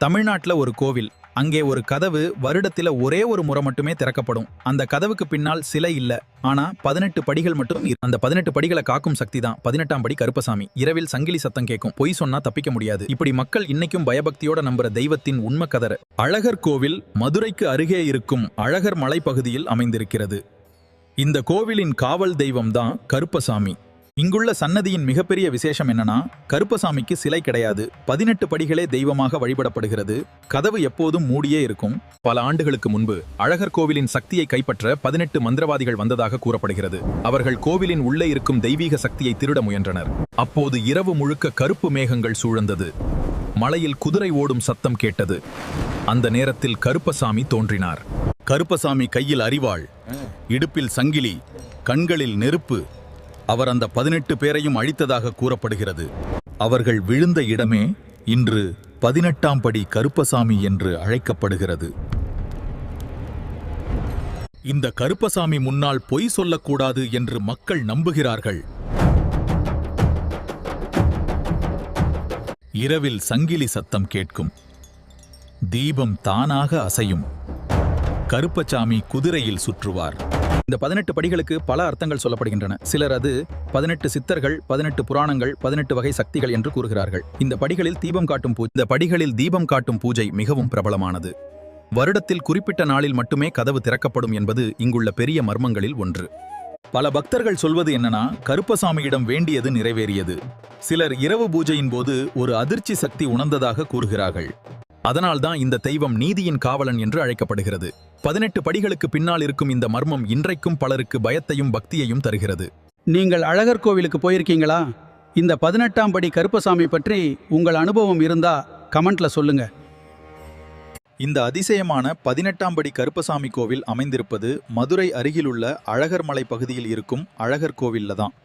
தமிழ்நாட்டுல ஒரு கோவில். அங்கே ஒரு கதவு வருடத்தில ஒரே ஒரு முறை மட்டுமே திறக்கப்படும். அந்த கதவுக்கு பின்னால் சிலை இல்ல. ஆனா 18 படிகள் மட்டும் அந்த 18 படிகளை காக்கும் சக்தி தான் 18ஆம் படி கருப்பசாமி. இரவில் சங்கிலி சத்தம் கேட்கும். பொய் சொன்னா தப்பிக்க முடியாது. இப்படி மக்கள் இன்னைக்கும் பயபக்தியோட நம்புற தெய்வத்தின் உண்மை கதற. அழகர் கோவில் மதுரைக்கு அருகே இருக்கும் அழகர் மலைப்பகுதியில் அமைந்திருக்கிறது. இந்த கோவிலின் காவல் தெய்வம் தான் கருப்பசாமி. இங்குள்ள சன்னதியின் மிகப்பெரிய விசேஷம் என்னன்னா, கருப்பசாமிக்கு சிலை கிடையாது. 18 படிகளே தெய்வமாக வழிபடப்படுகிறது. கதவு எப்போதும் மூடியே இருக்கும். பல ஆண்டுகளுக்கு முன்பு அழகர் கோவிலின் சக்தியை கைப்பற்ற 18 மந்திரவாதிகள் வந்ததாக கூறப்படுகிறது. அவர்கள் கோவிலின் உள்ளே இருக்கும் தெய்வீக சக்தியை திருட முயன்றனர். அப்போது இரவு முழுக்க கருப்பு மேகங்கள் சூழ்ந்தது. மலையில் குதிரை ஓடும் சத்தம் கேட்டது. அந்த நேரத்தில் கருப்பசாமி தோன்றினார். கருப்பசாமி கையில் அரிவாள், இடுப்பில் சங்கிலி, கண்களில் நெருப்பு. அவர் அந்த 18 பேரையும் அழித்ததாக கூறப்படுகிறது. அவர்கள் விழுந்த இடமே இன்று 18ஆம் படி கருப்பசாமி என்று அழைக்கப்படுகிறது. இந்த கருப்பசாமி முன்னால் பொய் சொல்லக்கூடாது என்று மக்கள் நம்புகிறார்கள். இரவில் சங்கிலி சத்தம் கேட்கும். தீபம் தானாக அசையும். கருப்பசாமி குதிரையில் சுற்றுவார். இந்த 18 படிகளுக்கு பல அர்த்தங்கள் சொல்லப்படுகின்றன. சிலர் அது 18 சித்தர்கள், 18 புராணங்கள், 18 வகை சக்திகள் என்று கூறுகிறார்கள். இந்த படிகளில் தீபம் காட்டும் பூஜை மிகவும் பிரபலமானது. வருடத்தில் குறிப்பிட்ட நாளில் மட்டுமே கதவு திறக்கப்படும் என்பது இங்குள்ள பெரிய மர்மங்களில் ஒன்று. பல பக்தர்கள் சொல்வது என்னன்னா, கருப்பசாமியிடம் வேண்டியது நிறைவேறியது. சிலர் இரவு பூஜையின் போது ஒரு அதிர்ச்சி சக்தி உணர்ந்ததாக கூறுகிறார்கள். அதனால்தான் இந்த தெய்வம் நீதியின் காவலன் என்று அழைக்கப்படுகிறது. 18 படிகளுக்கு பின்னால் இருக்கும் இந்த மர்மம் இன்றைக்கும் பலருக்கு பயத்தையும் பக்தியையும் தருகிறது. நீங்கள் அழகர் கோவிலுக்கு போயிருக்கீங்களா? இந்த 18ஆம் படி கருப்பசாமி பற்றி உங்கள் அனுபவம் இருந்தா கமெண்ட்ல சொல்லுங்க. இந்த அதிசயமான 18ஆம் படி கருப்பசாமி கோவில் அமைந்திருப்பது மதுரை அருகிலுள்ள அழகர் மலை பகுதியில் இருக்கும் அழகர் கோவில்ல தான்.